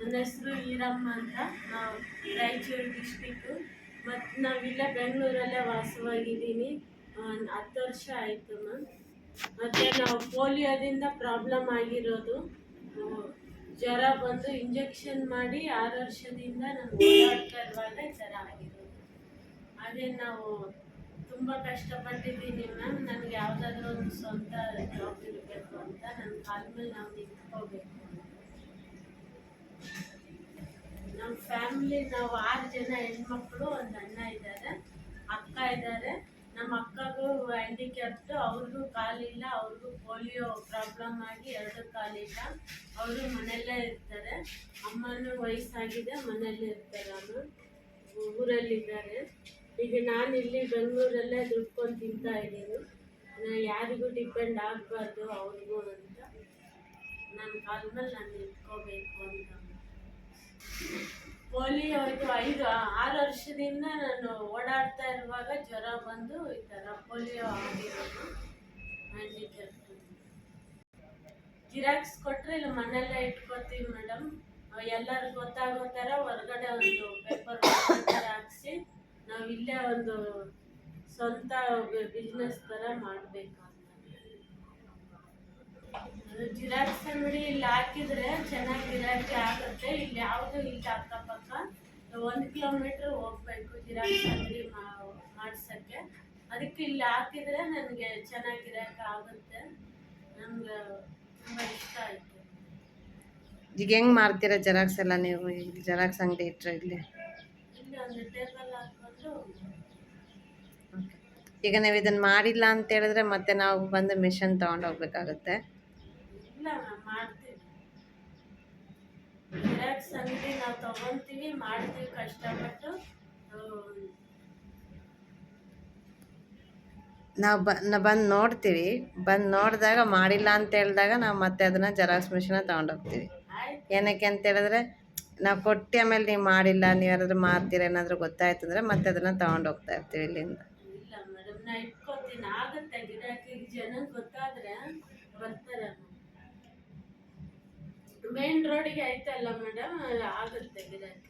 ನನ್ನ ಹೆಸರು ಈರಮ್ಮ ಅಂತ. ನಾವು ರಾಯಚೂರು ಡಿಸ್ಟಿಕ್ಕು. ಮತ್ತು ನಾವಿಲ್ಲೇ ಬೆಂಗಳೂರಲ್ಲೇ ವಾಸವಾಗಿದ್ದೀನಿ. 10 ವರ್ಷ ಆಯಿತು ಮ್ಯಾಮ್. ಮತ್ತು ನಾವು ಪೋಲಿಯೋದಿಂದ ಪ್ರಾಬ್ಲಮ್ ಆಗಿರೋದು. ಜ್ವರ ಬಂದು ಇಂಜೆಕ್ಷನ್ ಮಾಡಿ 6 ವರ್ಷದಿಂದ ನಾನು ಓಡಾಡ್ತಾ ಇರುವಾಗ ಜ್ವರ ಆಗಿರೋದು. ಅದೇ ನಾವು ತುಂಬ ಕಷ್ಟಪಟ್ಟಿದ್ದೀನಿ ಮ್ಯಾಮ್. ನನಗೆ ಯಾವುದಾದ್ರೂ ಒಂದು ಸ್ವಂತ ಜಾಬ್ ಇರಬೇಕು ಅಂತ, ನನ್ನ ಕಾಲ ಮೇಲೆ ನಾವು ನಿಂತ್ಕೋಬೇಕು. ನಮ್ಮ ಫ್ಯಾಮಿಲಿ ನಾವು 6 ಜನ ಹೆಣ್ಮಕ್ಳು, ಒಂದು ಅಣ್ಣ ಇದ್ದಾರೆ, ಅಕ್ಕ ಇದ್ದಾರೆ. ನಮ್ಮ ಅಕ್ಕಗೂ ಹ್ಯಾಂಡಿಕ್ಯಾಪ್ಟು, ಅವ್ರಿಗೂ ಕಾಲಿಲ್ಲ, ಅವ್ರಿಗೂ ಪೋಲಿಯೋ ಪ್ರಾಬ್ಲಮ್ ಆಗಿ 2 ಕಾಲಿಲ್ಲ. ಅವರು ಮನೆಯಲ್ಲೇ ಇರ್ತಾರೆ. ಅಮ್ಮನೂ ವಯಸ್ಸಾಗಿದೆ, ಮನೆಯಲ್ಲೇ ಇರ್ತಾರೆ. ಅವರು ಊರಲ್ಲಿದ್ದಾರೆ. ಈಗ ನಾನು ಇಲ್ಲಿ ಬೆಂಗಳೂರಲ್ಲೇ ದುಡ್ಕೊಂಡು ತಿಂತಾ ಇದ್ದೀನಿ. ಯಾರಿಗೂ ಡಿಪೆಂಡ್ ಆಗಬಾರ್ದು ಅವ್ರಿಗೂ ಅಂತ, ನನ್ನ ಕಾಲ ಮೇಲೆ ನಾನು ನಿಂತ್ಕೋಬೇಕು ಅಂತ. ಪೋಲಿಯೋ ಇದು 6 ವರ್ಷದಿಂದ ನಾನು ಓಡಾಡ್ತಾ ಇರುವಾಗ ಜ್ವರ ಬಂದು ಈ ಥರ ಪೋಲಿಯೋ ಆಗಿರೋದು. ಹ್ಯಾಂಡಿಕ್ಯಾಪ್ ಜಿರಾಕ್ಸ್ ಕೊಟ್ಟರೆ ಇಲ್ಲ ಮನೆಯಲ್ಲೇ ಇಟ್ಕೋತೀವಿ ಮೇಡಮ್. ಎಲ್ಲರೂ ಗೊತ್ತಾಗೋ ಥರ ಹೊರಗಡೆ ಒಂದು ಪೇಪರ್ ಹಾಕ್ಸಿ ನಾವು ಇಲ್ಲೇ ಒಂದು ಸ್ವಂತ ಬಿಸ್ನೆಸ್ ಥರ ಮಾಡಬೇಕು ಅಂತ. ಜಿರಾಕ್ಸ್ ಅಂಗಡಿ ಇಲ್ಲಿ ಹಾಕಿದ್ರೆ ಚೆನ್ನಾಗಿ ಗಿರಾಕಿ ಆಗುತ್ತೆ. ಇಲ್ಲಿ ಯಾವುದು ಇಲ್ಲಿ ಅಕ್ಕಪಕ್ಕ 1 ಕಿಲೋಮೀಟ್ರ್ ಹೋಗ್ಬೇಕು ಜಿರಾಕ್ಸ್ ಅಂಗಡಿ ಮಾಡ್ಸೋಕ್ಕೆ. ಅದಕ್ಕೆ ಇಲ್ಲಿ ಹಾಕಿದ್ರೆ ನನಗೆ ಚೆನ್ನಾಗಿ ಗಿರಾಕಿ ಆಗುತ್ತೆ. ನಮ್ಗೆ ತುಂಬ ಇಷ್ಟ ಆಯಿತು. ಈಗ ಹೆಂಗೆ ಮಾರ್ತೀರಾ ಜೆರಾಕ್ಸ್ ಎಲ್ಲ ನೀವು? ಜೆರಾಕ್ಸ್ ಅಂಗಡಿ ಇಟ್ಟರೆ ಇಲ್ಲಿ ಒಂದು ಟೇಬಲ್ ಹಾಕೊಂಡು. ಈಗ ನೀವು ಇದನ್ನು ಮಾಡಿಲ್ಲ ಅಂತ ಹೇಳಿದ್ರೆ ಮತ್ತೆ ನಾವು ಬಂದು ಮಿಷನ್ ತೊಗೊಂಡು ಹೋಗ್ಬೇಕಾಗತ್ತೆ. ಇಲ್ಲ ಮ್ಯಾಮ್, ಮಾಡ್ತೀವಿ. ಜಿರಾಕ್ಸ್ ಅಂಗಡಿ ನಾವು ತೊಗೊತೀವಿ, ಮಾಡ್ತೀವಿ ಕಷ್ಟಪಟ್ಟು. ನಾವು ಬಂದು ನೋಡ್ತೀವಿ. ಬಂದು ನೋಡಿದಾಗ ಮಾಡಿಲ್ಲ ಅಂತ ಹೇಳಿದಾಗ ನಾವು ಮತ್ತೆ ಅದನ್ನು ಜೆರಾಕ್ಸ್ ಮಿಷಿನ ತೊಗೊಂಡೋಗ್ತೀವಿ. ಏನಕ್ಕೆ ಅಂತ ಹೇಳಿದ್ರೆ ನಾವು ಕೊಟ್ಟು ಆಮೇಲೆ ನೀವು ಮಾಡಿಲ್ಲ, ನೀವು ಯಾರಾದರೂ ಮಾರ್ತೀರ ಏನಾದರೂ ಗೊತ್ತಾಯ್ತು ಅಂದರೆ ಮತ್ತೆ ಅದನ್ನು ತೊಗೊಂಡೋಗ್ತಾ ಇರ್ತೀವಿ ಇಲ್ಲಿಂದ. ಇಲ್ಲ ಮೇಡಮ್, ನಾ ಇಟ್ಕೋತೀನಿ. ಆಗುತ್ತೆ ಗಿರಾಕಿ, ಜನ ಗೊತ್ತಾದರೆ ಬರ್ತಾರೆ. ಮೇನ್ ರೋಡಿಗೆ ಐತಲ್ಲ ಮೇಡಮ್, ಆಗುತ್ತೆ ಗಿರಾಕಿ.